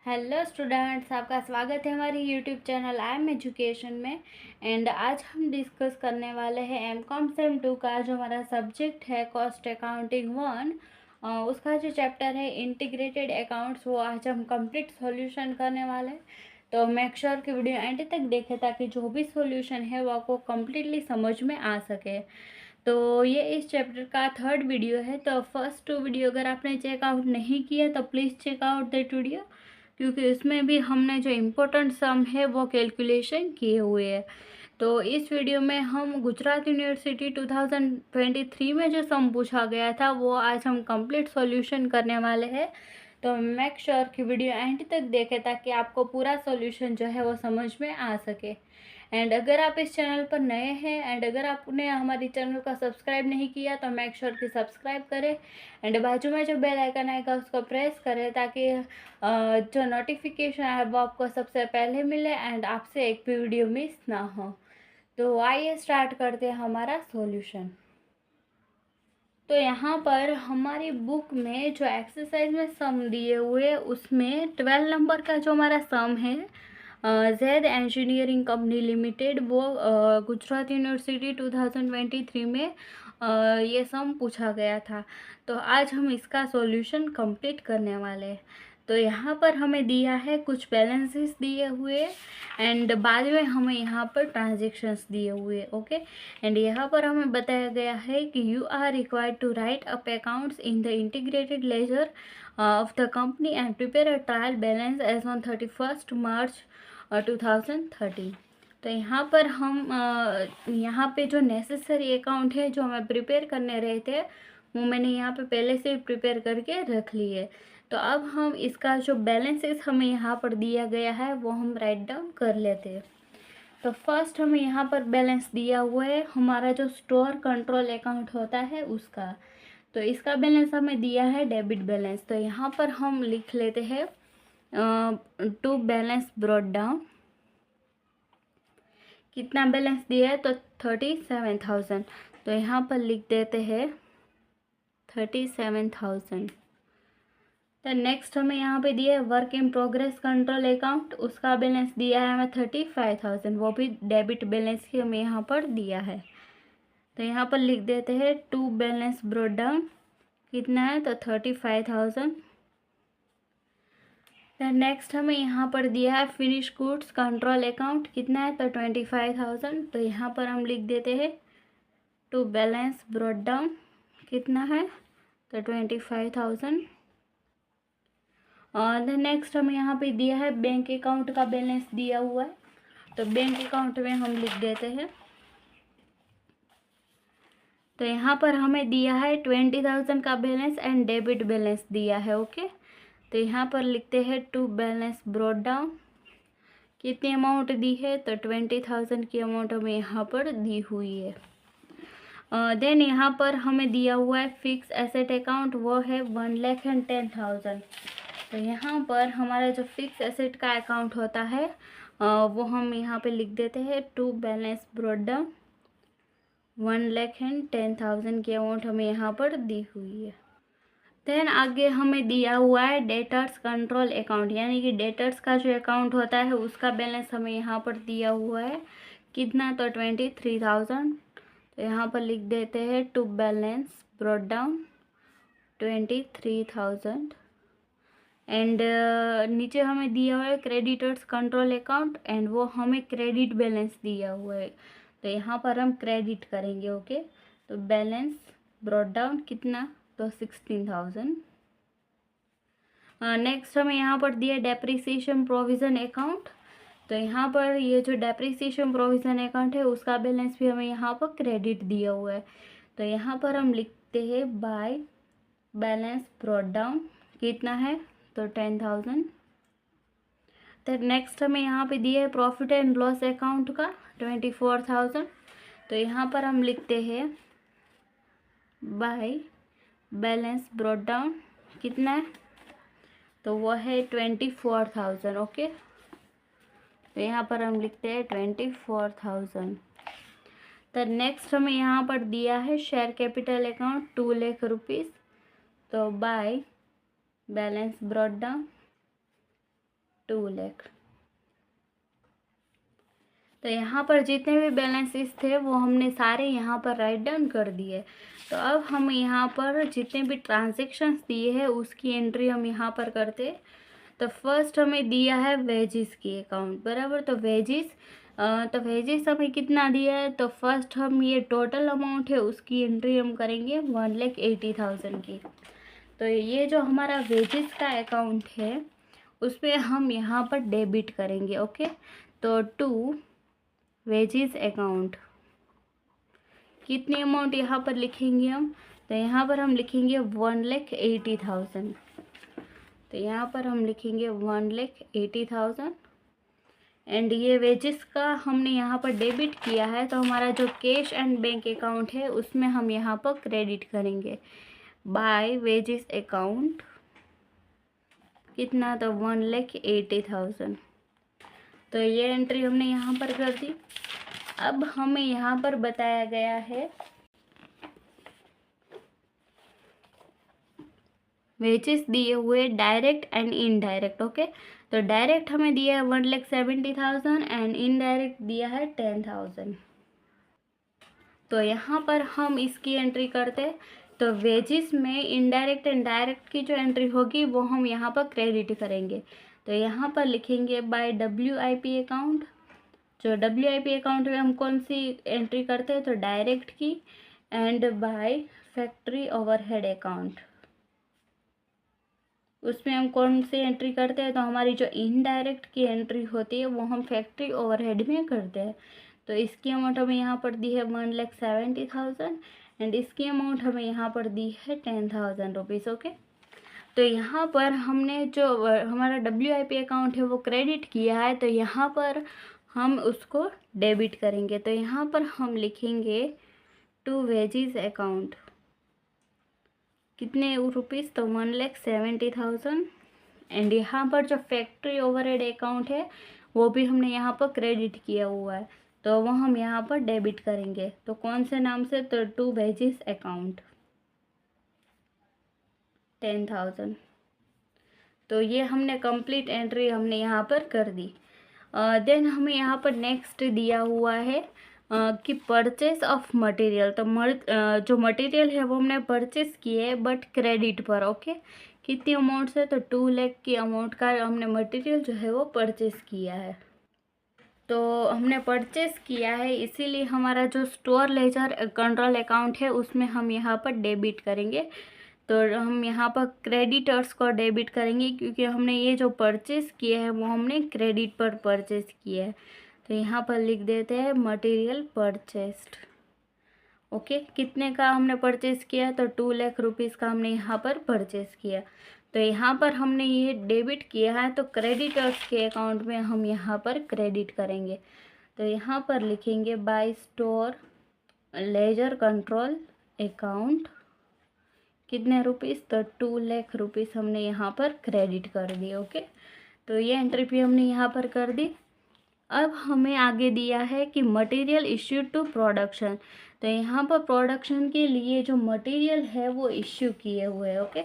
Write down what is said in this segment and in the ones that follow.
Hello students, आपका स्वागत है हमारी YouTube channel I am education में। एंड आज हम डिस्कस करने वाले हैं एमकॉम सेम 2 का जो हमारा सब्जेक्ट है कॉस्ट अकाउंटिंग 1, उसका जो चैप्टर है इंटीग्रेटेड अकाउंट्स, वो आज हम कंप्लीट सॉल्यूशन करने वाले हैं। तो मेक श्योर कि वीडियो एंड तक देखें ताकि जो भी सॉल्यूशन है वो आपको कम्प्लीटली समझ में आ सके। तो ये इस चैप्टर का 3rd वीडियो है। तो फर्स्ट 2 वीडियो अगर आपने चेकआउट नहीं किया तो प्लीज़ चेकआउट दैट वीडियो, क्योंकि उसमें भी हमने जो इम्पोर्टेंट सम है वो कैलकुलेशन किए हुए हैं। तो इस वीडियो में हम गुजरात यूनिवर्सिटी 2023 में जो सम पूछा गया था वो आज हम कंप्लीट सॉल्यूशन करने वाले हैं। तो मेक श्योर कि वीडियो एंड तक देखें ताकि आपको पूरा सॉल्यूशन जो है वो समझ में आ सके। एंड अगर आप इस चैनल पर नए हैं एंड अगर आपने हमारी चैनल का सब्सक्राइब नहीं किया तो मेक श्योर कि सब्सक्राइब करें एंड बाजू में जो बेल आइकन आएगा उसको प्रेस करें ताकि जो नोटिफिकेशन है वो आपको सबसे पहले मिले एंड आपसे एक भी वीडियो मिस ना हो। तो आइए स्टार्ट करते हैं हमारा सॉल्यूशन। तो यहाँ पर हमारी बुक में जो एक्सरसाइज में सम दिए हुए उसमें 12 नंबर का जो हमारा सम है जैद इंजीनियरिंग कंपनी लिमिटेड, वो गुजरात यूनिवर्सिटी 2023 में ये सम पूछा गया था। तो आज हम इसका सॉल्यूशन कंप्लीट करने वाले हैं। तो यहाँ पर हमें दिया है कुछ बैलेंसेस दिए हुए एंड बाद में हमें यहाँ पर ट्रांजेक्शन्स दिए हुए, ओके। एंड यहाँ पर हमें बताया गया है कि you are required to write up accounts in the integrated ledger of the company and prepare a trial balance as on 31 March 2030। तो यहाँ पर हम यहाँ पे जो नेसेसरी अकाउंट है जो हमें प्रिपेयर करने रहे थे वो मैंने यहाँ पे पहले से प्रिपेयर करके रख ली है। तो अब हम इसका जो बैलेंसेस हमें यहाँ पर दिया गया है वो हम राइट डाउन कर लेते हैं। तो फर्स्ट हमें यहाँ पर बैलेंस दिया हुआ है हमारा जो स्टोर कंट्रोल अकाउंट होता है उसका। तो इसका बैलेंस हमें दिया है डेबिट बैलेंस। तो यहाँ पर हम लिख लेते हैं टू बैलेंस ब्रॉट डाउन। कितना बैलेंस दिया है तो 37,000। तो यहाँ पर लिख देते हैं 37,000। तो नेक्स्ट हमें यहाँ पे दिया है work in progress control account, उसका बैलेंस दिया है हमें 35,000, वो भी डेबिट बैलेंस ही हमें यहाँ पर दिया है। तो यहाँ पर लिख देते हैं टू बैलेंस ब्रॉट डाउन। कितना है तो 35,000। नेक्स्ट हमें यहाँ पर दिया है फिनिश गुड्स कंट्रोल अकाउंट, कितना है तो 25,000। तो यहाँ पर हम लिख देते हैं टू बैलेंस ब्रॉट डाउन। कितना है तो 25,000। और नेक्स्ट हमें यहाँ पे दिया है बैंक अकाउंट का बैलेंस दिया हुआ है। तो बैंक अकाउंट में हम लिख देते हैं। तो यहाँ पर हमें दिया है 20,000 का बैलेंस एंड डेबिट बैलेंस दिया है, ओके। तो यहाँ पर लिखते हैं टू बैलेंस ब्रॉट डाउन। कितनी अमाउंट दी है तो 20,000 की अमाउंट हमें यहाँ पर दी हुई है। देन यहाँ पर हमें दिया हुआ है फिक्स एसेट अकाउंट, वो है 1,10,000। तो यहाँ पर हमारा जो फिक्स एसेट का अकाउंट होता है वो हम यहाँ पे लिख देते हैं टू बैलेंस ब्रॉट डाउन। 1,10,000 की अमाउंट हमें यहाँ पर दी हुई है। देन आगे हमें दिया हुआ है डेटर्स कंट्रोल अकाउंट, यानी कि डेटर्स का जो अकाउंट होता है उसका बैलेंस हमें यहाँ पर दिया हुआ है। कितना तो 23,000। तो यहाँ पर लिख देते हैं to balance brought down 23,000। And नीचे हमें दिया हुआ है क्रेडिटर्स कंट्रोल अकाउंट एंड वो हमें क्रेडिट बैलेंस दिया हुआ है। तो यहाँ पर हम क्रेडिट करेंगे, ओके। तो बैलेंस ब्रॉट डाउन कितना तो 16,000। नेक्स्ट हमें यहाँ पर दिया डेप्रिसिएशन प्रोविज़न अकाउंट। तो यहाँ पर ये जो डेप्रिसिएशन प्रोविज़न अकाउंट है उसका बैलेंस भी हमें यहाँ पर क्रेडिट दिया हुआ है। तो यहाँ पर हम लिखते हैं बाय बैलेंस ब्रॉट डाउन। कितना है तो 10,000। तो नेक्स्ट हमें यहाँ पे दिया है प्रॉफिट एंड लॉस अकाउंट का 24,000। तो यहाँ पर हम लिखते हैं बाय बैलेंस ब्रॉट डाउन। कितना है तो वो है 24,000, ओके। तो यहाँ पर हम लिखते हैं 24,000। तो नेक्स्ट हमें यहाँ पर दिया है share capital account 2 lakh rupees. तो by balance brought down 2 lakh. तो यहाँ पर जितने भी बैलेंसेस थे वो हमने सारे यहाँ पर राइट डाउन कर दिए। तो अब हम यहाँ पर जितने भी ट्रांजेक्शन्स दिए हैं उसकी एंट्री हम यहाँ पर करते। तो फर्स्ट हमें दिया है वेजिस की अकाउंट, बराबर। तो वेजिस हमें कितना दिया है, तो फर्स्ट हम ये टोटल अमाउंट है उसकी एंट्री हम करेंगे 1,80,000 की। तो ये जो हमारा वेजिस का अकाउंट है उसमें हम यहाँ पर डेबिट करेंगे। ओके, तो टू वेजिस अकाउंट कितनी अमाउंट यहाँ पर लिखेंगे हम, तो यहाँ पर हम लिखेंगे 1,80,000। तो यहाँ पर हम लिखेंगे 1,80,000 एंड ये वेजिस का हमने यहाँ पर डेबिट किया है। तो हमारा जो कैश एंड बैंक अकाउंट है उसमें हम यहाँ पर क्रेडिट करेंगे बाय वेजिस अकाउंट कितना, तो 1,80,000। तो ये एंट्री हमने यहाँ पर कर दी। अब हमें यहाँ पर बताया गया है वेजेस दिए हुए डायरेक्ट एंड इनडायरेक्ट। ओके, तो डायरेक्ट हमें दिया है 1,70,000 एंड इनडायरेक्ट दिया है 10,000। तो यहाँ पर हम इसकी एंट्री करते। तो वेजेस में इनडायरेक्ट एंड डायरेक्ट की जो एंट्री होगी वो हम यहाँ पर क्रेडिट करेंगे। तो यहाँ पर लिखेंगे बाय WIP अकाउंट। जो WIP अकाउंट में हम कौन सी एंट्री करते हैं, तो डायरेक्ट की, and by factory overhead account उसमें हम कौन सी एंट्री करते हैं, तो हमारी जो इनडायरेक्ट की एंट्री होती है वो हम फैक्ट्री ओवरहेड में करते हैं। तो इसकी अमाउंट हमें यहाँ पर दी है 1,70,000 एंड इसकी अमाउंट हमें यहाँ पर दी है 10,000 रुपीज़। ओके, तो यहाँ पर हमने जो हमारा WIP अकाउंट है वो क्रेडिट किया है, तो यहाँ पर हम उसको डेबिट करेंगे। तो यहाँ पर हम लिखेंगे टू वेजिस अकाउंट कितने रुपीज़, तो 1,70,000 एंड यहाँ पर जो फैक्ट्री ओवरहेड अकाउंट है वो भी हमने यहाँ पर क्रेडिट किया हुआ है, तो वो हम यहाँ पर डेबिट करेंगे। तो कौन से नाम से, तो टू वेजिस अकाउंट 10,000। तो ये हमने कंप्लीट एंट्री हमने यहाँ पर कर दी। देन हमें यहाँ पर नेक्स्ट दिया हुआ है कि परचेस ऑफ मटेरियल। तो जो मटेरियल है वो हमने परचेस किए है बट क्रेडिट पर। ओके, कितनी अमाउंट से, तो 2 लाख की अमाउंट का हमने मटेरियल जो है वो परचेस किया है। तो हमने परचेस किया है इसीलिए हमारा जो स्टोर लेजर कंट्रोल अकाउंट है उसमें हम यहाँ पर डेबिट करेंगे। तो हम यहाँ पर क्रेडिटर्स को डेबिट करेंगे क्योंकि हमने ये जो परचेस किया है वो हमने क्रेडिट पर परचेस किया है। तो यहाँ पर लिख देते हैं मटेरियल परचेस्ड। ओके, कितने का हमने परचेस किया, तो 2 लाख रुपीज़ का हमने यहाँ पर परचेस किया। तो यहाँ पर हमने ये डेबिट किया है तो क्रेडिटर्स के अकाउंट में हम यहाँ पर क्रेडिट करेंगे। तो यहाँ पर लिखेंगे by store ledger control account कितने रुपीज़, तो 2 लाख रुपीज़ हमने यहाँ पर क्रेडिट कर दिए। ओके, तो ये एंट्री भी हमने यहाँ पर कर दी। अब हमें आगे दिया है कि मटेरियल इश्यू टू प्रोडक्शन। तो यहाँ पर प्रोडक्शन के लिए जो मटेरियल है वो इश्यू किए हुए हैं। ओके,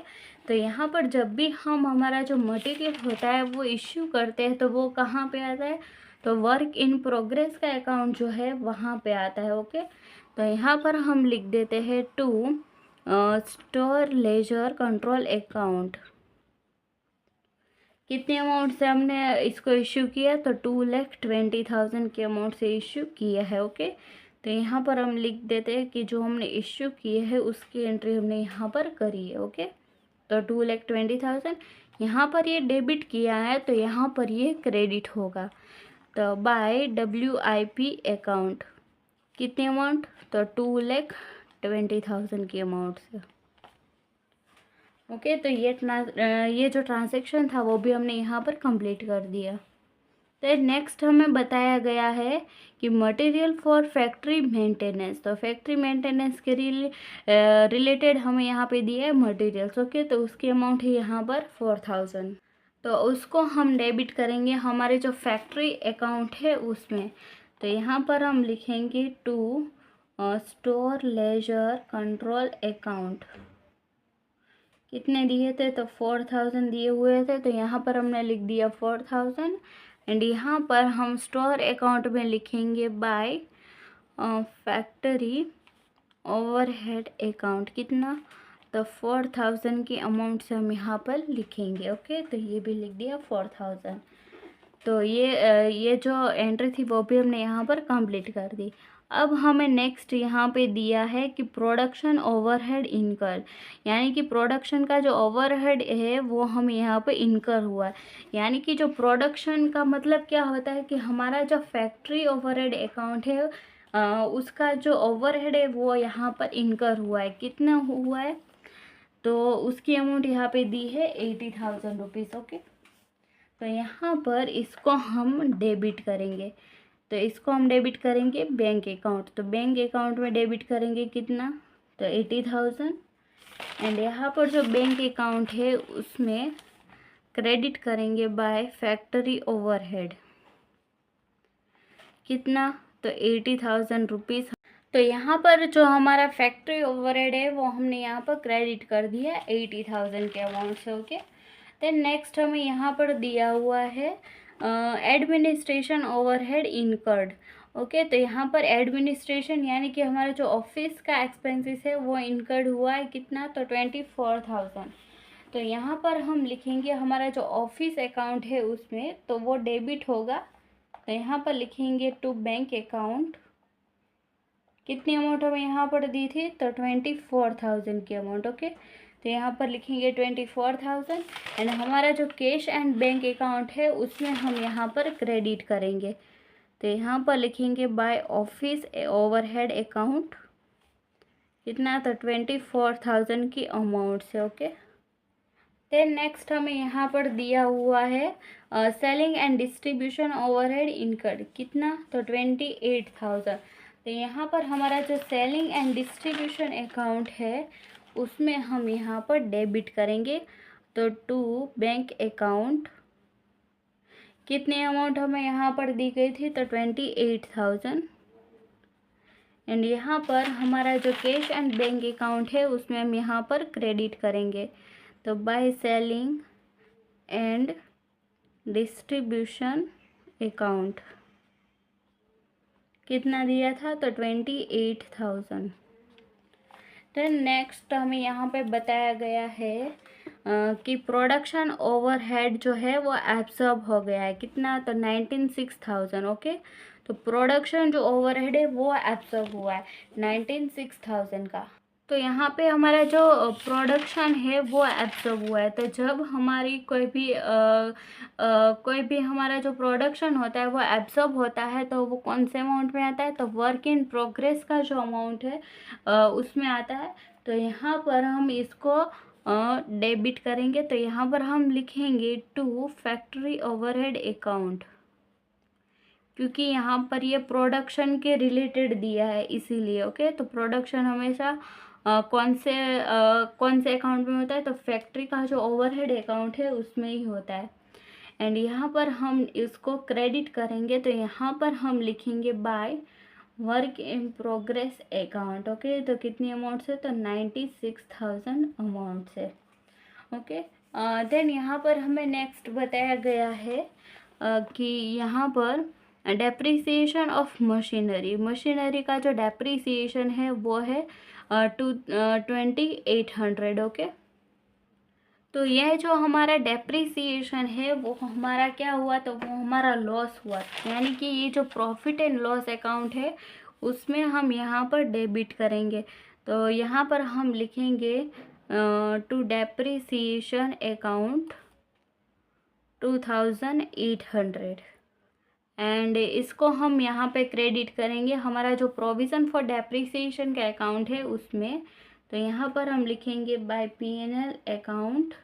तो यहाँ पर जब भी हम हमारा जो मटेरियल होता है वो इश्यू करते हैं तो वो कहाँ पे आता है, तो वर्क इन प्रोग्रेस का अकाउंट जो है वहाँ पे आता है। ओके, तो यहाँ पर हम लिख देते हैं to store ledger control account कितने अमाउंट से हमने इसको इश्यू किया, तो 2,20,000 के अमाउंट से इश्यू किया है। ओके, तो यहाँ पर हम लिख देते हैं कि जो हमने इश्यू किए है उसकी एंट्री हमने यहाँ पर करी है। ओके, तो 2,20,000 यहाँ पर ये डेबिट किया है तो यहाँ पर ये क्रेडिट होगा। तो बाय WIP अकाउंट कितने अमाउंट, तो 2,20,000 की अमाउंट से। ओके, तो ये जो ट्रांजैक्शन था वो भी हमने यहाँ पर कंप्लीट कर दिया। तो नेक्स्ट हमें बताया गया है कि मटेरियल फॉर फैक्ट्री मेंटेनेंस। तो फैक्ट्री मेंटेनेंस के रिलेटेड हमें यहाँ पे दिया है मटेरियल्स। ओके, तो उसकी अमाउंट है यहाँ पर 4,000। तो उसको हम डेबिट करेंगे हमारे जो फैक्ट्री अकाउंट है उसमें। तो यहाँ पर हम लिखेंगे to store ledger control account कितने दिए थे, तो 4000 दिए हुए थे, तो यहाँ पर हमने लिख दिया 4000। एंड यहाँ पर हम स्टोर अकाउंट में लिखेंगे बाय फैक्ट्री ओवरहेड अकाउंट, कितना, तो 4000 की अमाउंट से हम यहाँ पर लिखेंगे। ओके, तो ये भी लिख दिया 4000। तो ये जो एंट्री थी वो भी हमने यहाँ पर कंप्लीट कर दी। अब हमें नेक्स्ट यहाँ पे दिया है कि प्रोडक्शन ओवरहेड इनकर, यानी कि प्रोडक्शन का जो ओवरहेड है वो हम यहाँ पे इनकर हुआ है। यानी कि जो प्रोडक्शन का मतलब क्या होता है कि हमारा जो फैक्ट्री ओवरहेड अकाउंट है उसका जो ओवरहेड है वो यहाँ पर इनकर हुआ है। कितना हुआ है, तो उसकी अमाउंट यहाँ पे दी है 80,000 रुपीज़। ओके, तो यहाँ पर इसको हम डेबिट करेंगे। तो इसको हम डेबिट करेंगे बैंक अकाउंट, तो बैंक अकाउंट में डेबिट करेंगे कितना, तो 80,000। एंड यहाँ पर जो बैंक अकाउंट है उसमें क्रेडिट करेंगे बाय फैक्ट्री ओवरहेड, कितना, तो 80,000 रुपीज़। तो यहाँ पर जो हमारा फैक्ट्री ओवरहेड है वो हमने यहाँ पर क्रेडिट कर दिया 80,000 के अमाउंट से। ओके, देन नेक्स्ट हमें यहाँ पर दिया हुआ है एडमिनिस्ट्रेशन ओवरहेड इनकर्ड। ओके, तो यहाँ पर एडमिनिस्ट्रेशन यानी कि हमारा जो ऑफिस का एक्सपेंसेस है वो इनकर्ड हुआ है, कितना, तो 24,000। तो यहाँ पर हम लिखेंगे हमारा जो ऑफिस अकाउंट है उसमें तो वो डेबिट होगा। तो यहाँ पर लिखेंगे टू बैंक अकाउंट, कितनी अमाउंट हमें यहाँ पर दी थी, तो 24,000 की अमाउंट। ओके, तो यहाँ पर लिखेंगे 24,000। एंड हमारा जो कैश एंड बैंक अकाउंट है उसमें हम यहाँ पर क्रेडिट करेंगे। तो यहाँ पर लिखेंगे बाय ऑफिस ओवरहेड अकाउंट, कितना, तो 24,000 की अमाउंट से। ओके, देन नेक्स्ट हमें यहाँ पर दिया हुआ है selling and distribution overhead incurred, कितना, तो 28,000। तो यहाँ पर हमारा जो सेलिंग एंड डिस्ट्रीब्यूशन अकाउंट है उसमें हम यहाँ पर डेबिट करेंगे। तो टू बैंक अकाउंट, कितनी अमाउंट हमें यहाँ पर दी गई थी, तो 28,000। एंड यहाँ पर हमारा जो कैश एंड बैंक अकाउंट है उसमें हम यहाँ पर क्रेडिट करेंगे। तो by selling and distribution account, कितना दिया था, तो 28,000। देन नेक्स्ट हमें यहाँ पे बताया गया है कि प्रोडक्शन ओवरहेड जो है वो एब्सॉर्ब हो गया है, कितना, तो 19,600। ओके, तो प्रोडक्शन जो ओवरहेड है वो एब्सॉर्ब हुआ है 19,600 का। तो यहाँ पे हमारा जो प्रोडक्शन है वो एब्सॉर्ब हुआ है। तो जब हमारी कोई भी हमारा जो प्रोडक्शन होता है वो एब्सॉर्ब होता है तो वो कौन से अमाउंट में आता है, तो वर्क इन प्रोग्रेस का जो अमाउंट है उसमें आता है। तो यहाँ पर हम इसको डेबिट करेंगे। तो यहाँ पर हम लिखेंगे टू फैक्ट्री ओवरहेड अकाउंट, क्योंकि यहाँ पर ये प्रोडक्शन के रिलेटेड दिया है इसीलिए। ओके, तो प्रोडक्शन हमेशा कौन से अकाउंट में होता है, तो फैक्ट्री का जो ओवरहेड अकाउंट है उसमें ही होता है। एंड यहाँ पर हम इसको क्रेडिट करेंगे। तो यहाँ पर हम लिखेंगे by work in progress account. Okay, तो कितनी अमाउंट से, तो 96,000 अमाउंट से। ओके, देन यहाँ पर हमें नेक्स्ट बताया गया है कि यहाँ पर डेप्रिसिएशन ऑफ मशीनरी का जो डेप्रिसिएशन है वो है 2800। ओके, तो यह जो हमारा डेप्रिसिएशन है वो हमारा क्या हुआ, तो वो हमारा लॉस हुआ। यानी कि ये जो प्रॉफिट एंड लॉस अकाउंट है उसमें हम यहाँ पर डेबिट करेंगे। तो यहाँ पर हम लिखेंगे टू डेप्रिसिएशन अकाउंट 2800। एंड इसको हम यहाँ पे क्रेडिट करेंगे हमारा जो प्रोविज़न फॉर डेप्रिसिएशन का अकाउंट है उसमें। तो यहाँ पर हम लिखेंगे बाय P&L अकाउंट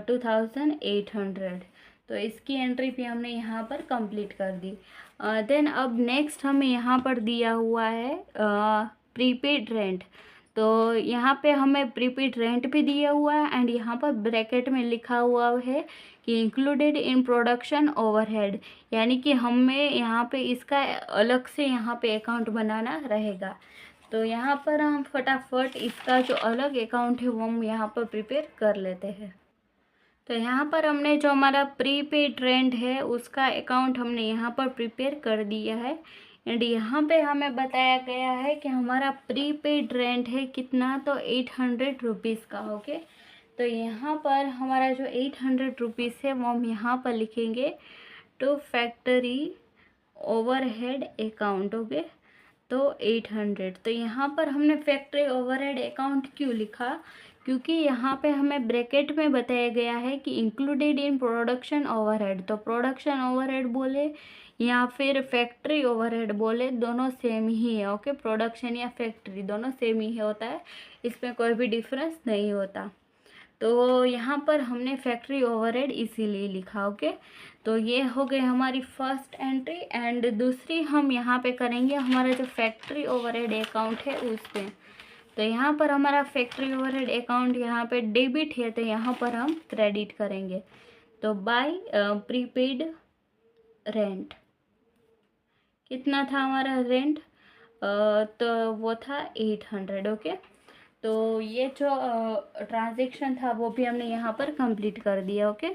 2800। तो इसकी एंट्री भी हमने यहाँ पर कंप्लीट कर दी। देन अब नेक्स्ट हमें यहाँ पर दिया हुआ है प्रीपेड रेंट। तो यहाँ पे हमें प्रीपेड रेंट भी दिया हुआ है एंड यहाँ पर ब्रैकेट में लिखा हुआ है कि इंक्लूडेड इन प्रोडक्शन ओवरहेड, यानी कि हमें यहाँ पे इसका अलग से यहाँ पे अकाउंट बनाना रहेगा। तो यहाँ पर हम फटाफट इसका जो अलग अकाउंट है वो हम यहाँ पर प्रिपेयर कर लेते हैं। तो यहाँ पर हमने जो हमारा प्रीपेड रेंट है उसका अकाउंट हमने यहाँ पर प्रिपेयर कर दिया है। एंड यहाँ पे हमें बताया गया है कि हमारा प्रीपेड रेंट है कितना, तो 800 रुपीज़ का। ओके, तो यहाँ पर हमारा जो 800 रुपीज़ है वो हम यहाँ पर लिखेंगे to factory overhead account. Okay, तो 800। तो यहाँ पर हमने फैक्ट्री ओवरहेड अकाउंट क्यों लिखा, क्योंकि यहाँ पे हमें ब्रैकेट में बताया गया है कि इंक्लूडेड इन प्रोडक्शन ओवरहेड। तो प्रोडक्शन ओवरहेड बोले या फिर फैक्ट्री ओवरहेड बोले, दोनों सेम ही है। ओके, प्रोडक्शन या फैक्ट्री दोनों सेम ही होता है, इसमें कोई भी डिफरेंस नहीं होता। तो यहाँ पर हमने फैक्ट्री ओवरहेड इसीलिए लिखा। ओके, तो ये हो गई हमारी फर्स्ट एंट्री। एंड दूसरी हम यहाँ पे करेंगे हमारा जो फैक्ट्री ओवरहेड अकाउंट है उस पे। तो यहाँ पर हमारा फैक्ट्री ओवरहेड अकाउंट यहाँ पे डेबिट है, तो यहाँ पर हम क्रेडिट करेंगे। तो बाय प्रीपेड रेंट, कितना था हमारा रेंट, तो वो था 800। ओके, तो ये जो ट्रांजेक्शन था वो भी हमने यहाँ पर कंप्लीट कर दिया। ओके,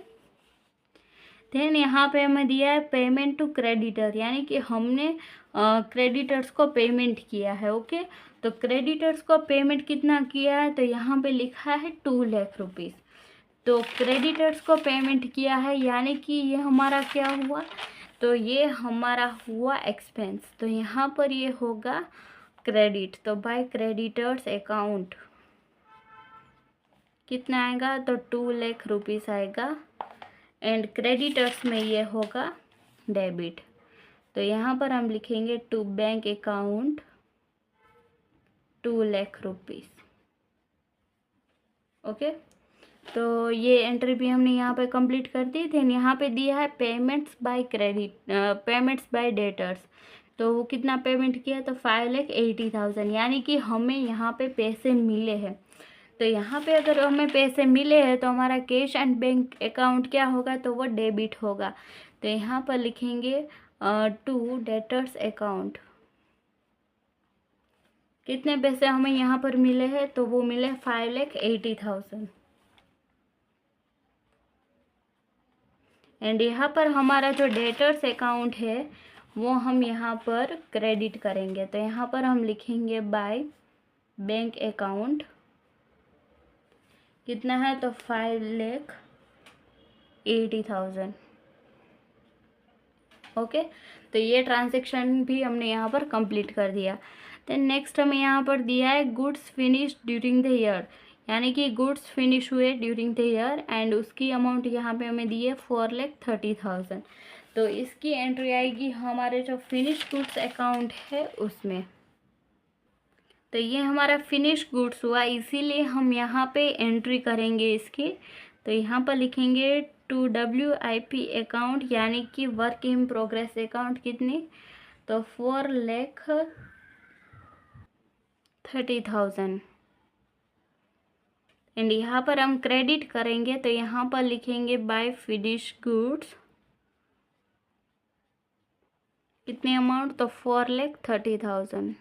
देन यहाँ पे हमें दिया है पेमेंट टू क्रेडिटर, यानी कि हमने क्रेडिटर्स को पेमेंट किया है। ओके, तो क्रेडिटर्स को पेमेंट कितना किया है, तो यहाँ पे लिखा है 2 लाख रुपीज़। तो क्रेडिटर्स को पेमेंट किया है, यानी कि ये हमारा क्या हुआ, तो ये हमारा हुआ एक्सपेंस। तो यहाँ पर ये होगा क्रेडिट। तो बाय क्रेडिटर्स अकाउंट कितना आएगा, तो 2 लाख रुपीज़ आएगा। एंड क्रेडिटर्स में ये होगा डेबिट। तो यहाँ पर हम लिखेंगे to bank account 2 lakh rupees. Okay, तो ये एंट्री भी हमने यहाँ पे कंप्लीट कर दी थी। यहाँ पे दिया है payments by credit, payments bye debtors. तो वो कितना पेमेंट किया, तो 5,80,000, यानी कि हमें यहाँ पे पैसे मिले हैं। तो यहाँ पे अगर हमें पैसे मिले हैं तो हमारा कैश एंड बैंक अकाउंट क्या होगा, तो वो डेबिट होगा। तो यहाँ पर लिखेंगे टू डेटर्स अकाउंट, कितने पैसे हमें यहाँ पर मिले हैं, तो वो मिले 5,80,000। एंड यहाँ पर हमारा जो डेटर्स अकाउंट है वो हम यहाँ पर क्रेडिट करेंगे। तो यहाँ पर हम लिखेंगे बाय बैंक अकाउंट, कितना है, तो 5,80,000। ओके, तो ये ट्रांजेक्शन भी हमने यहाँ पर कंप्लीट कर दिया। देन नेक्स्ट हमें यहाँ पर दिया है goods finish during the year, यानी कि गुड्स फिनिश हुए ड्यूरिंग द ईयर एंड उसकी अमाउंट यहाँ पे हमें दी है 4,30,000। तो इसकी एंट्री आएगी हमारे जो फिनिश गुड्स अकाउंट है उसमें। तो ये हमारा फिनिश गुड्स हुआ, इसीलिए हम यहाँ पे एंट्री करेंगे इसकी। तो यहाँ पर लिखेंगे टू WIP अकाउंट, यानी कि वर्क इन प्रोग्रेस अकाउंट, कितनी, तो 4,30,000। एंड यहाँ पर हम क्रेडिट करेंगे। तो यहाँ पर लिखेंगे बाय फिनिश गुड्स, कितनी अमाउंट, तो 4,30,000।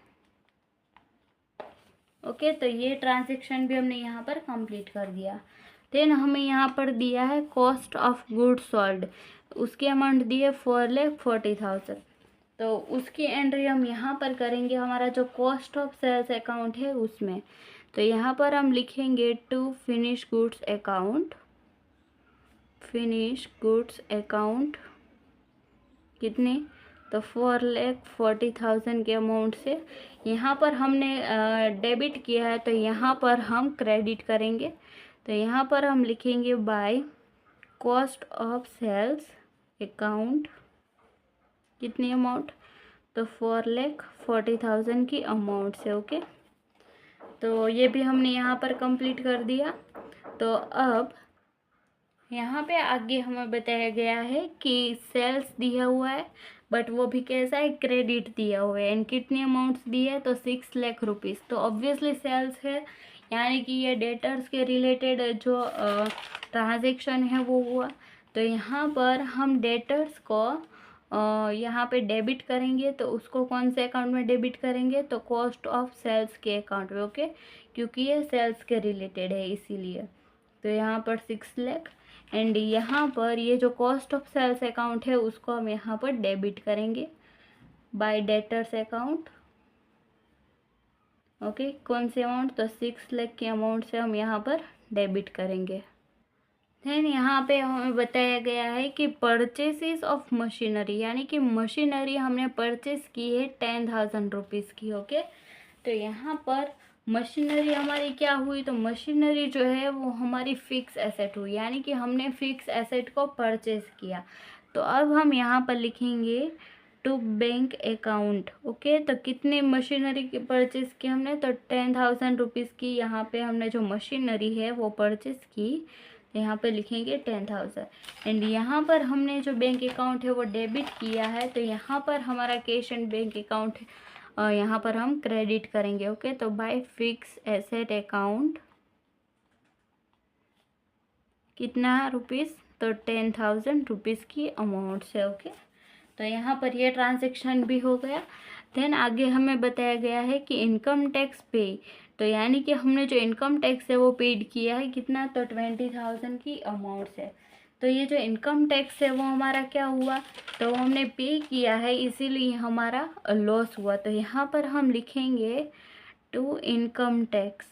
ओके, तो ये ट्रांजेक्शन भी हमने यहाँ पर कंप्लीट कर दिया। देन हमें यहाँ पर दिया है कॉस्ट ऑफ गुड्स सोल्ड, उसकी अमाउंट दी है 4,40,000। तो उसकी एंट्री हम यहाँ पर करेंगे हमारा जो कॉस्ट ऑफ सेल्स अकाउंट है उसमें। तो यहाँ पर हम लिखेंगे to finish goods account, finish goods account कितने, तो 4,40,000 के अमाउंट से यहाँ पर हमने डेबिट किया है, तो यहाँ पर हम क्रेडिट करेंगे। तो यहाँ पर हम लिखेंगे by cost of sales account, कितनी अमाउंट, तो 4,40,000 की अमाउंट से। ओके, तो ये भी हमने यहाँ पर कंप्लीट कर दिया। तो अब यहाँ पे आगे हमें बताया गया है कि सेल्स दिया हुआ है, बट वो भी कैसा है, क्रेडिट दिया हुआ है। एंड कितनी अमाउंट्स दी है, तो 6 लाख रुपीज़। तो ऑब्वियसली सेल्स है, यानी कि ये डेटर्स के रिलेटेड जो ट्रांजेक्शन है वो हुआ। तो यहाँ पर हम डेटर्स को यहाँ पे डेबिट करेंगे तो उसको कौन से अकाउंट में डेबिट करेंगे, तो कॉस्ट ऑफ सेल्स के अकाउंट में, ओके, क्योंकि ये सेल्स के रिलेटेड है इसीलिए। तो यहाँ पर 6 लाख एंड यहाँ पर ये जो कॉस्ट ऑफ सेल्स अकाउंट है उसको हम यहाँ पर डेबिट करेंगे बाय डेटर्स अकाउंट, ओके। कौन से अमाउंट, तो 6 लाख के अमाउंट से हम यहाँ पर डेबिट करेंगे। देन यहाँ पे हमें बताया गया है कि परचेसेस ऑफ मशीनरी, यानी कि मशीनरी हमने परचेस की है 10,000 रुपीज़ की, ओके। तो यहाँ पर मशीनरी हमारी क्या हुई, तो मशीनरी जो है वो हमारी फिक्स एसेट हुई, यानी कि हमने फिक्स एसेट को परचेस किया। तो अब हम यहाँ पर लिखेंगे टू बैंक अकाउंट, ओके। तो कितने मशीनरी की परचेस की हमने, तो 10,000 रुपीज़ की यहाँ पे हमने जो मशीनरी है वो परचेस की, यहाँ पे लिखेंगे 10,000 एंड यहाँ पर हमने जो बैंक अकाउंट है वो डेबिट किया है, तो यहाँ पर हमारा कैश एंड बैंक अकाउंट यहाँ पर हम क्रेडिट करेंगे, ओके। तो बाय फिक्स एसेट अकाउंट कितना रुपीज़, तो 10,000 रुपीज़ की अमाउंट से, ओके। तो यहाँ पर ये ट्रांजैक्शन भी हो गया। देन आगे हमें बताया गया है कि इनकम टैक्स पे, तो यानी कि हमने जो इनकम टैक्स है वो पेड किया है कितना, तो 20,000 की अमाउंट से। तो ये जो इनकम टैक्स है वो हमारा क्या हुआ, तो वो हमने पे किया है इसीलिए हमारा लॉस हुआ। तो यहाँ पर हम लिखेंगे टू इनकम टैक्स,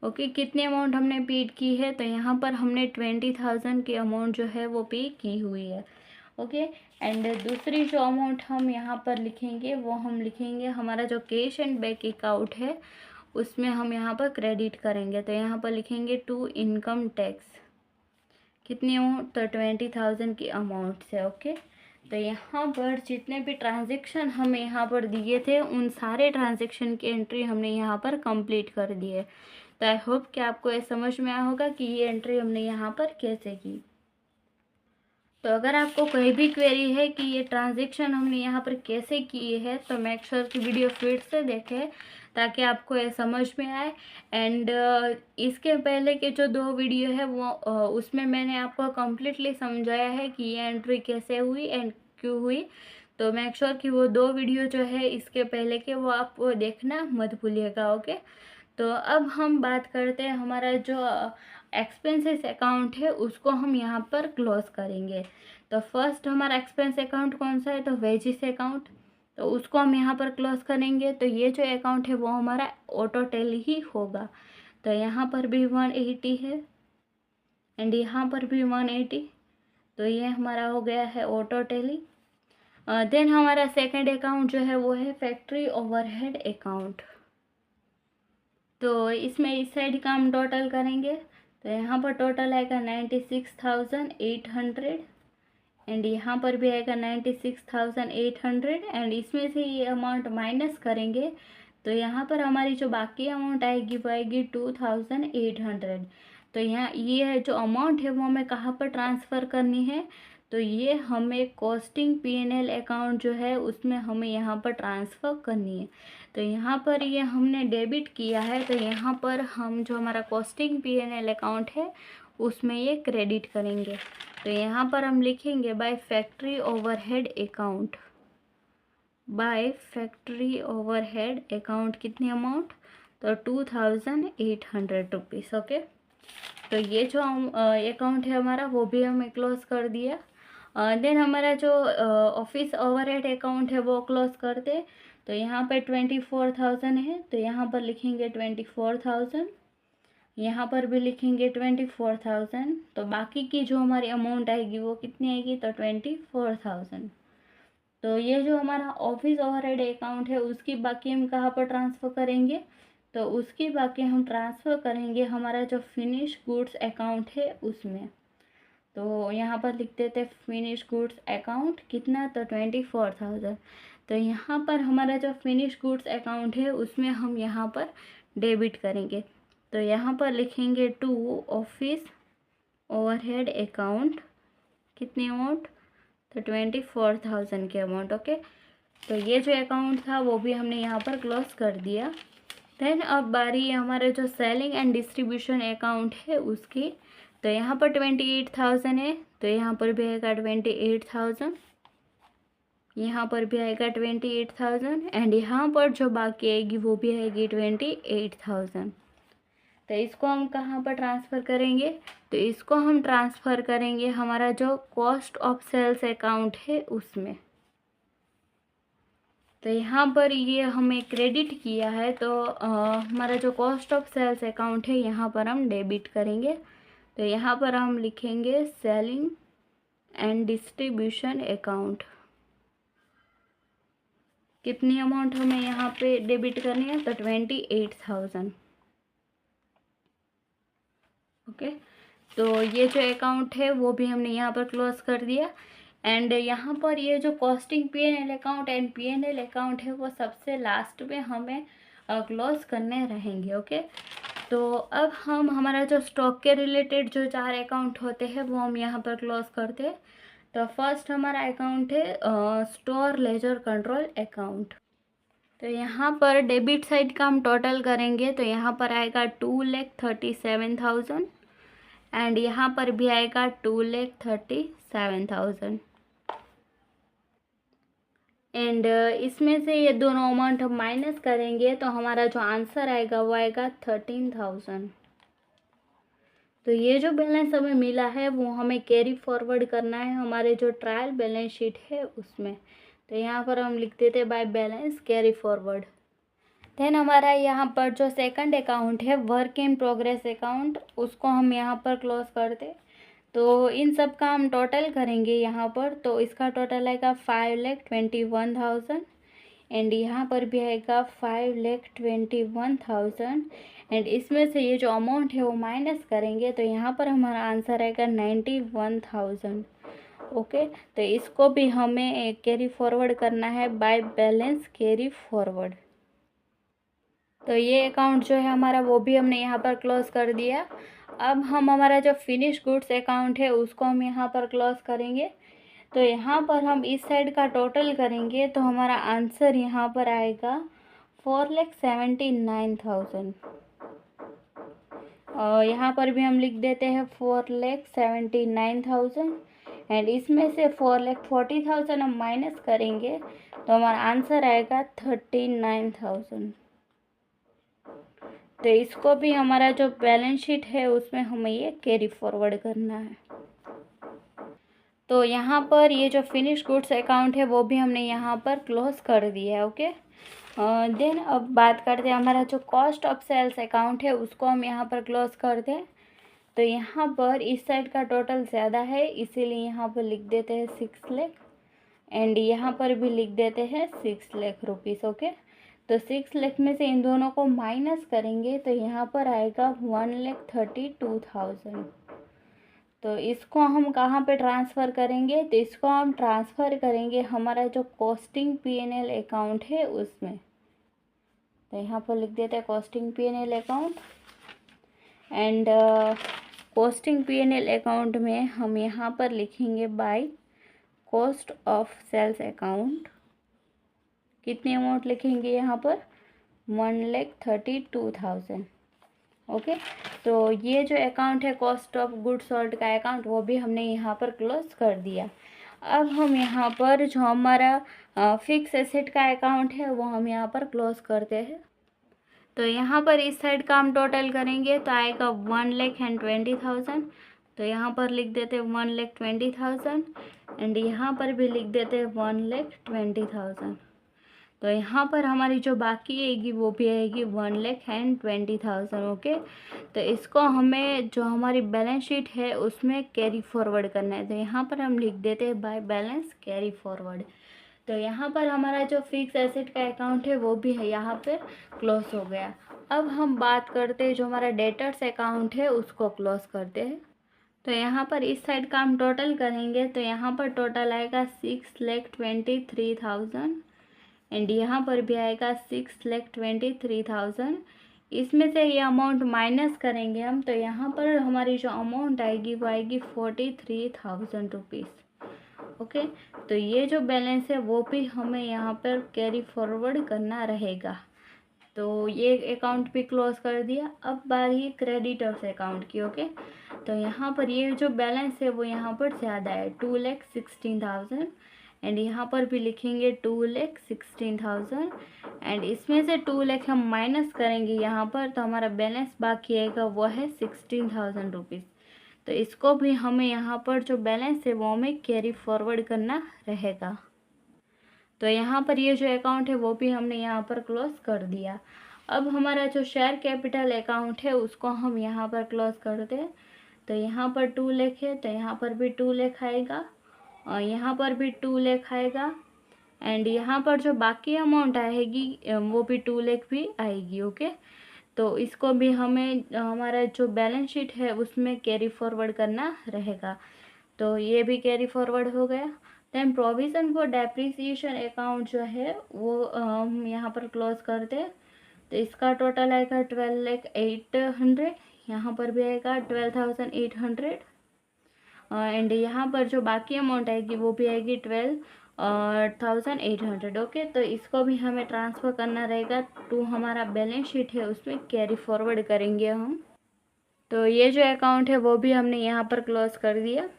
ओके। कितनी अमाउंट हमने पेड की है, तो यहाँ पर हमने 20,000 की अमाउंट जो है वो पे की हुई है, ओके। एंड दूसरी जो अमाउंट हम यहाँ पर लिखेंगे वो हम लिखेंगे हमारा जो कैश एंड बैंक अकाउंट है उसमें हम यहाँ पर क्रेडिट करेंगे। तो यहाँ पर लिखेंगे टू इनकम टैक्स, कितनी अमाउंट, तो 20,000 की अमाउंट से, ओके। तो यहाँ पर जितने भी ट्रांजेक्शन हमें यहाँ पर दिए थे उन सारे ट्रांजेक्शन की एंट्री हमने यहाँ पर कंप्लीट कर दी है। तो आई होप कि आपको ये समझ में आया होगा कि ये एंट्री हमने यहाँ पर कैसे की। तो अगर आपको कोई भी क्वेरी है कि ये ट्रांजैक्शन हमने यहाँ पर कैसे किए हैं, तो मेक श्योर की वीडियो फिर से देखें ताकि आपको ये समझ में आए। एंड इसके पहले के जो 2 वीडियो है वो उसमें मैंने आपको कम्प्लीटली समझाया है कि ये एंट्री कैसे हुई एंड क्यों हुई। तो मेक श्योर कि वो 2 वीडियो जो है इसके पहले के वो आप देखना मत भूलिएगा, ओके। तो अब हम बात करते हैं हमारा जो एक्सपेंसेस अकाउंट है उसको हम यहाँ पर क्लोज करेंगे। तो फर्स्ट हमारा एक्सपेंस अकाउंट कौन सा है, तो वेजिस अकाउंट, तो उसको हम यहाँ पर क्लोज करेंगे। तो ये जो अकाउंट है वो हमारा ऑटो टैली ही होगा। तो यहाँ पर भी 180 है एंड यहाँ पर भी 180, तो ये हमारा हो गया है ऑटो टैली। देन हमारा सेकेंड अकाउंट जो है वो है फैक्ट्री ओवरहेड अकाउंट। तो इसमें इस साइड का हम टोटल करेंगे, तो यहाँ पर टोटल आएगा 96,800 एंड यहाँ पर भी आएगा 96,800 एंड इसमें से ये अमाउंट माइनस करेंगे तो यहाँ पर हमारी जो बाकी अमाउंट आएगी वो आएगी 2,800। तो यहाँ ये जो अमाउंट है वो हमें कहाँ पर ट्रांसफ़र करनी है, तो ये हमें कॉस्टिंग P&L अकाउंट जो है उसमें हमें यहाँ पर ट्रांसफ़र करनी है। तो यहाँ पर ये हमने डेबिट किया है, तो यहाँ पर हम जो हमारा कॉस्टिंग P&L अकाउंट है उसमें ये क्रेडिट करेंगे। तो यहाँ पर हम लिखेंगे by factory overhead account, by factory overhead account कितनी अमाउंट, तो 2,800 रुपीज़, ओके। तो ये जो अकाउंट है हमारा वो भी हमें क्लोज कर दिया। देन हमारा जो ऑफिस ओवरहेड अकाउंट है वो क्लोज करते। तो यहाँ पे 24,000 है, तो यहाँ पर लिखेंगे 24,000, यहाँ पर भी लिखेंगे 24,000। तो बाकी की जो हमारी अमाउंट आएगी वो कितनी आएगी, तो 24,000। तो ये जो हमारा ऑफिस ओवरहेड अकाउंट है उसकी बाकी हम कहाँ पर ट्रांसफ़र करेंगे, तो उसकी बाकी हम ट्रांसफ़र करेंगे हमारा जो फिनिश गुड्स अकाउंट है उसमें। तो यहाँ पर लिख देते फिनिश गुड्स अकाउंट कितना, तो 24,000। तो यहाँ पर हमारा जो फिनिश गुड्स अकाउंट है उसमें हम यहाँ पर डेबिट करेंगे। तो यहाँ पर लिखेंगे टू ऑफिस ओवरहेड अकाउंट कितनी अमाउंट, तो 24,000 के अमाउंट, ओके। तो ये जो अकाउंट था वो भी हमने यहाँ पर क्लोज कर दिया। देन अब बारी हमारे जो सेलिंग एंड डिस्ट्रीब्यूशन अकाउंट है उसकी। तो यहाँ पर 28,000 है, तो यहाँ पर भी आएगा 28,000, यहाँ पर भी आएगा 28,000 एंड यहाँ पर जो बाकी आएगी वो भी आएगी 28,000। तो इसको हम कहाँ पर ट्रांसफ़र करेंगे? तो इसको हम ट्रांसफ़र करेंगे हमारा जो कॉस्ट ऑफ सेल्स अकाउंट है उसमें। तो यहाँ पर ये हमें क्रेडिट किया है, तो हमारा जो कॉस्ट ऑफ सेल्स अकाउंट है यहाँ पर हम डेबिट करेंगे। तो यहाँ पर हम लिखेंगे सेलिंग एंड डिस्ट्रीब्यूशन अकाउंट। कितनी अमाउंट हमें यहाँ पे डेबिट करनी है? तो 28,000। ओके, तो ये जो अकाउंट है वो भी हमने यहाँ पर क्लोज कर दिया। एंड यहाँ पर ये जो costing P&L account and P&L account है वो सबसे लास्ट में हमें क्लोज करने रहेंगे। ओके, तो अब हम हमारा जो स्टॉक के रिलेटेड जो 4 अकाउंट होते हैं वो हम यहाँ पर क्लोज करते हैं। तो फर्स्ट हमारा अकाउंट है स्टोर लेजर कंट्रोल अकाउंट। तो यहाँ पर डेबिट साइड का हम टोटल करेंगे, तो यहाँ पर आएगा 2,37,000 एंड यहाँ पर भी आएगा 2,37,000 एंड इसमें से ये दोनों अमाउंट हम माइनस करेंगे तो हमारा जो आंसर आएगा वो आएगा 13,000। तो ये जो बैलेंस हमें मिला है वो हमें कैरी फॉरवर्ड करना है हमारे जो ट्रायल बैलेंस शीट है उसमें। तो यहाँ पर हम लिख देते by balance carry forward. Then हमारा यहाँ पर जो सेकंड अकाउंट है वर्क इन प्रोग्रेस अकाउंट, उसको हम यहाँ पर क्लोज करते। तो इन सब का हम टोटल करेंगे यहाँ पर, तो इसका टोटल आएगा 5,21,000 एंड यहाँ पर भी आएगा 5,21,000 एंड इसमें से ये जो अमाउंट है वो माइनस करेंगे तो यहाँ पर हमारा आंसर आएगा 91,000। ओके, तो इसको भी हमें कैरी फॉरवर्ड करना है बाय बैलेंस कैरी फॉरवर्ड। तो ये अकाउंट जो है हमारा वो भी हमने यहाँ पर क्लोज कर दिया। अब हम हमारा जो फिनिश गुड्स अकाउंट है उसको हम यहाँ पर क्लोज करेंगे। तो यहाँ पर हम इस साइड का टोटल करेंगे तो हमारा आंसर यहाँ पर आएगा 4,79,000 और यहाँ पर भी हम लिख देते हैं 4,79,000 एंड इसमें से 4,40,000 हम माइनस करेंगे तो हमारा आंसर आएगा 39,000। तो इसको भी हमारा जो बैलेंस शीट है उसमें हमें ये कैरी फॉरवर्ड करना है। तो यहाँ पर ये जो फिनिश गुड्स अकाउंट है वो भी हमने यहाँ पर क्लोज कर दिया है। ओके, देन अब बात करते हैं हमारा जो कॉस्ट ऑफ सेल्स अकाउंट है उसको हम यहाँ पर क्लोज कर दें। तो यहाँ पर इस साइड का टोटल ज़्यादा है इसीलिए यहाँ पर लिख देते हैं 6 लाख एंड यहाँ पर भी लिख देते हैं 6 लाख रुपीज़। ओके, तो 6 लाख में से इन दोनों को माइनस करेंगे तो यहाँ पर आएगा 1,32,000। तो इसको हम कहाँ पे ट्रांसफ़र करेंगे? तो इसको हम ट्रांसफ़र करेंगे हमारा जो कॉस्टिंग P&L अकाउंट है उसमें। तो यहाँ पर लिख देते हैं costing P&L account and costing P&L account में हम यहाँ पर लिखेंगे by cost of sales account. कितनी अमाउंट लिखेंगे यहाँ पर? 1,32,000। ओके, तो ये जो अकाउंट है कॉस्ट ऑफ गुड सोल्ड का अकाउंट वो भी हमने यहाँ पर क्लोज कर दिया। अब हम यहाँ पर जो हमारा फिक्स एसेट का अकाउंट है वो हम यहाँ पर क्लोज करते हैं। तो यहाँ पर इस साइड का हम टोटल करेंगे तो आएगा 1,20,000। तो यहाँ पर लिख देते 1,20,000 एंड यहाँ पर भी लिख देते 1,20,000। तो यहाँ पर हमारी जो बाकी आएगी वो भी आएगी 1,20,000। ओके, तो इसको हमें जो हमारी बैलेंस शीट है उसमें कैरी फॉरवर्ड करना है। तो यहाँ पर हम लिख देते हैं बाय बैलेंस कैरी फॉरवर्ड। तो यहाँ पर हमारा जो फिक्स एसेट का अकाउंट है वो भी है यहाँ पे क्लोज हो गया। अब हम बात करते हैं जो हमारा डेटर्स अकाउंट है उसको क्लोज करते हैं। तो यहाँ पर इस साइड का हम टोटल करेंगे तो यहाँ पर टोटल आएगा 6,23,000 एंड यहाँ पर भी आएगा 6,23,000। इसमें से ये अमाउंट माइनस करेंगे हम तो यहाँ पर हमारी जो अमाउंट आएगी वो आएगी 43,000 रुपीज़। ओके, तो ये जो बैलेंस है वो भी हमें यहाँ पर कैरी फॉरवर्ड करना रहेगा। तो ये अकाउंट भी क्लोज कर दिया। अब बारी क्रेडिटर्स अकाउंट की। ओके, तो यहाँ पर ये जो बैलेंस है वो यहाँ पर ज़्यादा है 2,16,000 एंड यहाँ पर भी लिखेंगे 2,16,000 एंड इसमें से 2 लाख हम माइनस करेंगे यहाँ पर, तो हमारा बैलेंस बाकी आएगा वो है 16,000 रुपीज़। तो इसको भी हमें यहाँ पर जो बैलेंस है वो हमें कैरी फॉरवर्ड करना रहेगा। तो यहाँ पर ये जो अकाउंट है वो भी हमने यहाँ पर क्लोज कर दिया। अब हमारा जो शेयर कैपिटल अकाउंट है उसको हम यहाँ पर क्लोज करते हैं। तो यहाँ पर 2 लाख है, तो यहाँ पर भी 2 लाख आएगा और यहाँ पर भी 2 लाख आएगा एंड यहाँ पर जो बाकी अमाउंट आएगी वो भी 2 लाख भी आएगी। ओके, तो इसको भी हमें हमारा जो बैलेंस शीट है उसमें कैरी फॉरवर्ड करना रहेगा। तो ये भी कैरी फॉरवर्ड हो गया। Then provision for depreciation account जो है वो हम यहाँ पर क्लोज करते हैं। तो इसका टोटल आएगा 12,08,100, यहाँ पर भी आएगा 12,800 एंड यहाँ पर जो बाकी अमाउंट आएगी वो भी आएगी 12,800। ओके, तो इसको भी हमें ट्रांसफ़र करना रहेगा टू हमारा बैलेंस शीट है उसमें कैरी फॉरवर्ड करेंगे हम। तो ये जो अकाउंट है वो भी हमने यहाँ पर क्लोज कर दिया।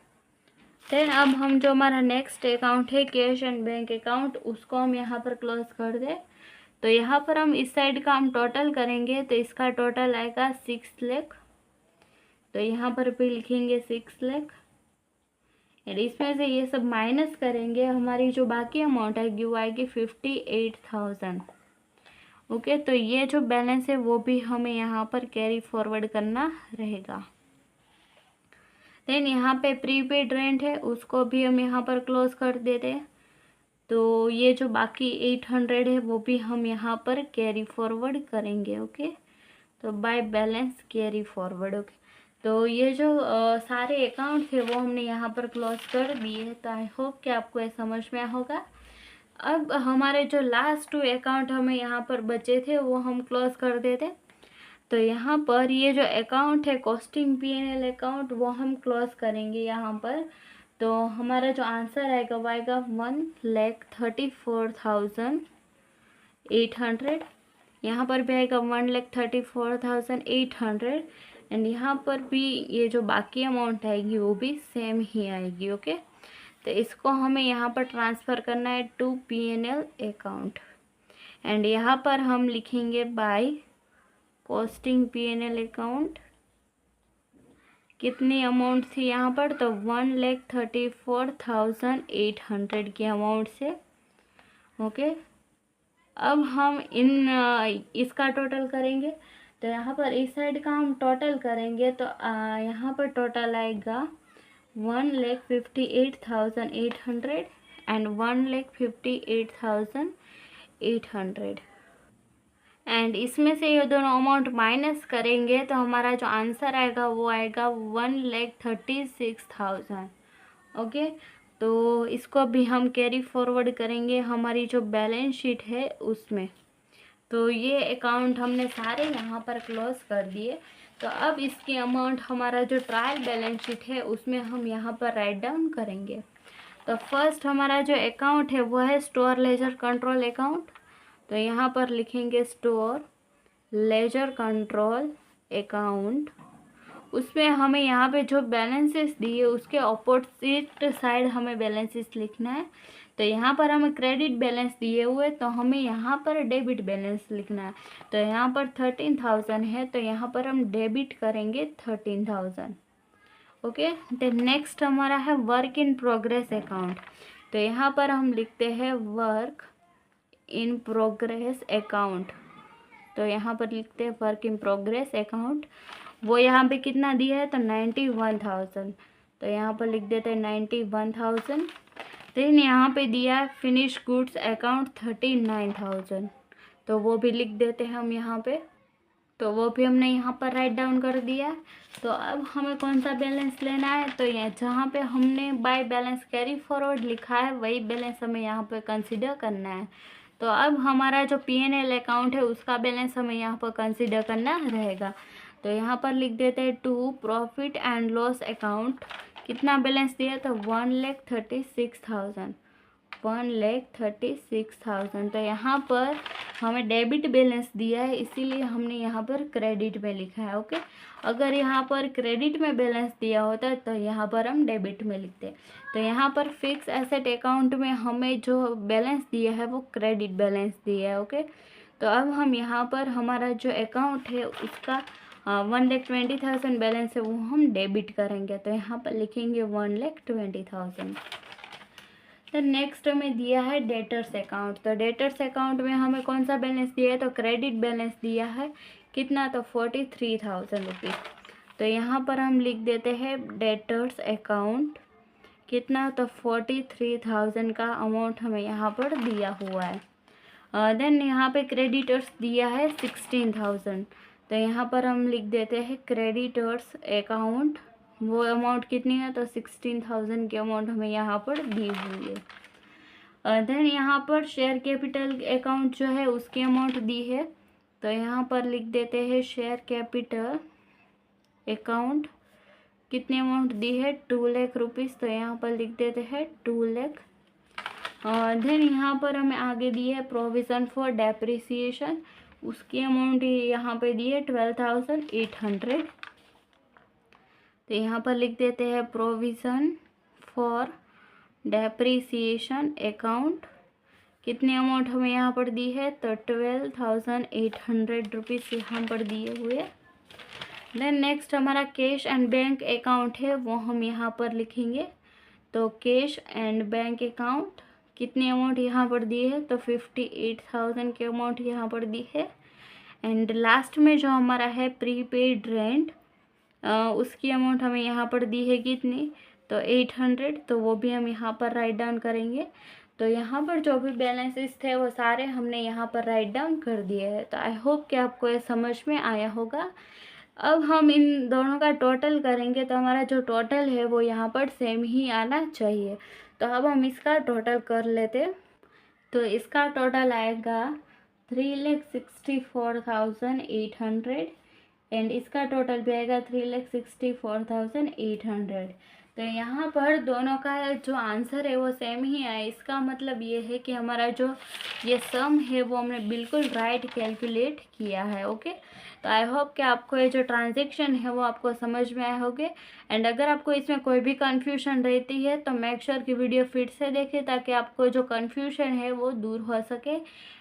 देन अब हम जो हमारा नेक्स्ट अकाउंट है कैश एंड बैंक अकाउंट उसको हम यहाँ पर क्लोज कर दें। तो यहाँ पर हम इस साइड का हम टोटल करेंगे तो इसका टोटल आएगा 6 लाख। तो यहाँ पर भी लिखेंगे 6 लाख एंड इसमें से ये सब माइनस करेंगे, हमारी जो बाकी अमाउंट आएगी वो आएगी 58,000। ओके, तो ये जो बैलेंस है वो भी हमें यहाँ पर कैरी फॉरवर्ड करना रहेगा। देन यहाँ पे प्रीपेड रेंट है उसको भी हम यहाँ पर क्लोज कर देते हैं। तो ये जो बाकी 800 है वो भी हम यहाँ पर कैरी फॉरवर्ड करेंगे। ओके, तो by balance carry forward. Okay, तो ये जो सारे अकाउंट थे वो हमने यहाँ पर क्लोज कर दिए। तो आई होप कि आपको ये समझ में आया होगा। अब हमारे जो लास्ट 2 अकाउंट हमें यहाँ पर बचे थे वो हम क्लोज कर देते। तो यहाँ पर ये जो अकाउंट है कॉस्टिंग P&L अकाउंट वो हम क्लोज करेंगे यहाँ पर। तो हमारा जो आंसर आएगा वो आएगा 1,34,800, यहाँ पर भी आएगा 1,34,800 एंड यहाँ पर भी ये जो बाकी अमाउंट आएगी वो भी सेम ही आएगी। ओके, तो इसको हमें यहाँ पर ट्रांसफ़र करना है टू P&L अकाउंट एंड यहाँ पर हम लिखेंगे बाय कॉस्टिंग P&L अकाउंट। कितनी अमाउंट थी यहाँ पर, तो 1,34,800 की अमाउंट से। ओके, अब हम इसका टोटल करेंगे। तो यहाँ पर इस साइड का हम टोटल करेंगे तो यहाँ पर टोटल आएगा 1,58,800 एंड 1,58,800 एंड इसमें से ये दोनों अमाउंट माइनस करेंगे तो हमारा जो आंसर आएगा वो आएगा 1,36,000। ओके, तो इसको भी हम कैरी फॉरवर्ड करेंगे हमारी जो बैलेंस शीट है उसमें। तो ये अकाउंट हमने सारे यहाँ पर क्लोज कर दिए। तो अब इसकी अमाउंट हमारा जो ट्रायल बैलेंस शीट है उसमें हम यहाँ पर राइट डाउन करेंगे। तो फर्स्ट हमारा जो अकाउंट है वो है स्टोर लेजर कंट्रोल अकाउंट। तो यहाँ पर लिखेंगे स्टोर लेजर कंट्रोल अकाउंट। उसमें हमें यहाँ पे जो बैलेंसेस दिए उसके ऑपोजिट साइड हमें बैलेंसेस लिखना है। तो यहाँ पर हमें क्रेडिट बैलेंस दिए हुए तो हमें यहाँ पर डेबिट बैलेंस लिखना है। तो यहाँ पर 13,000 है तो यहाँ पर हम डेबिट करेंगे 13,000। ओके, तो नेक्स्ट हमारा है वर्क इन प्रोग्रेस अकाउंट। तो यहाँ पर हम लिखते हैं वर्क इन प्रोग्रेस अकाउंट। तो यहाँ पर लिखते हैं वर्क इन प्रोग्रेस अकाउंट। वो यहाँ पे कितना दिया है तो 91,000। तो यहाँ पर लिख देते हैं 91,000। देन यहाँ पे दिया है फिनिश गुड्स अकाउंट 39,000। तो वो भी लिख देते हैं हम यहाँ पे। तो वो भी हमने यहाँ पर राइट डाउन कर दिया। तो अब हमें कौन सा बैलेंस लेना है, तो ये जहाँ पे हमने बाय बैलेंस कैरी फॉरवर्ड लिखा है वही बैलेंस हमें यहाँ पे कंसिडर करना है। तो अब हमारा जो P&L अकाउंट है उसका बैलेंस हमें यहाँ पर कंसिडर करना रहेगा। तो यहाँ पर लिख देते हैं to profit and loss account. कितना बैलेंस दिया तो 1,36,000। 1,36,000। तो यहाँ पर हमें डेबिट बैलेंस दिया है, इसीलिए हमने यहाँ पर क्रेडिट में लिखा है। ओके, अगर यहाँ पर क्रेडिट में बैलेंस दिया होता तो यहाँ पर हम डेबिट में लिखते। तो यहाँ पर फिक्स एसेट अकाउंट में हमें जो बैलेंस दिया है वो क्रेडिट बैलेंस दिया है। ओके, तो अब हम यहाँ पर हमारा जो अकाउंट है उसका 1,20,000 बैलेंस है वो हम डेबिट करेंगे। तो यहाँ पर लिखेंगे 1,20,000। तो नेक्स्ट हमें दिया है डेटर्स अकाउंट। तो डेटर्स अकाउंट में हमें कौन सा बैलेंस दिया है, तो क्रेडिट बैलेंस दिया है। कितना, तो 43,000 रुपीज़। तो यहाँ पर हम लिख देते हैं डेटर्स अकाउंट कितना, तो 43,000 का अमाउंट हमें यहाँ पर दिया हुआ है। देन यहाँ पे क्रेडिटर्स दिया है 16,000। तो यहाँ पर हम लिख देते हैं क्रेडिटर्स अकाउंट, वो अमाउंट कितनी है, तो 16,000 की अमाउंट हमें यहाँ पर दी हुई है। देन यहाँ पर शेयर कैपिटल अकाउंट जो है उसकी अमाउंट दी है। तो यहाँ पर लिख देते हैं शेयर कैपिटल अकाउंट कितनी अमाउंट दी है, 2 लाख रुपीज़। तो यहाँ पर लिख देते हैं 2 लाख। देन यहाँ पर हमें आगे दी है प्रोविज़न फॉर डेप्रिसिएशन, उसकी अमाउंट यहाँ पे दी है 12,800। तो यहाँ पर लिख देते हैं प्रोविज़न फॉर डेप्रिसिएशन अकाउंट कितनी अमाउंट हमें यहाँ पर दी है, तो 12,800 रुपीज़ यहाँ पर दिए हुए। देन नेक्स्ट हमारा कैश एंड बैंक अकाउंट है, वो हम यहाँ पर लिखेंगे। तो कैश एंड बैंक अकाउंट कितनी अमाउंट यहाँ पर दी है, तो 58,000 की अमाउंट यहाँ पर दी है। एंड लास्ट में जो हमारा है प्रीपेड रेंट, उसकी अमाउंट हमें यहाँ पर दी है कितनी, तो 800। तो वो भी हम यहाँ पर राइट डाउन करेंगे। तो यहाँ पर जो भी बैलेंसेस थे वो सारे हमने यहाँ पर राइट डाउन कर दिए हैं। तो आई होप कि आपको ये समझ में आया होगा। अब हम इन दोनों का टोटल करेंगे, तो हमारा जो टोटल है वो यहाँ पर सेम ही आना चाहिए। तो अब हम इसका टोटल कर लेते। तो इसका टोटल आएगा 3,64,800 एंड इसका टोटल भी आएगा 3,64,800। तो यहाँ पर दोनों का जो आंसर है वो सेम ही आया। इसका मतलब ये है कि हमारा जो ये सम है वो हमने बिल्कुल राइट कैलकुलेट किया है। ओके, तो आई होप कि आपको ये जो ट्रांजैक्शन है वो आपको समझ में आए होंगे। एंड अगर आपको इसमें कोई भी कन्फ्यूजन रहती है तो मेक श्योर की वीडियो फिर से देखें, ताकि आपको जो कन्फ्यूजन है वो दूर हो सके।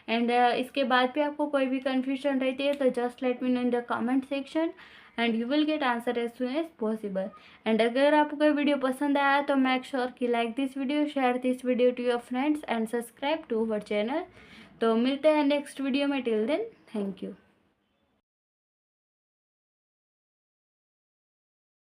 एंड इसके बाद भी आपको कोई भी कन्फ्यूजन रहती है तो just let me know in the comment section and you will get answer as soon as possible. And अगर आपको कोई वीडियो पसंद आया तो मेक श्योर कि like this video, share this video to your friends and subscribe to our channel. तो मिलते हैं नेक्स्ट वीडियो में, टिल देन थैंक यू।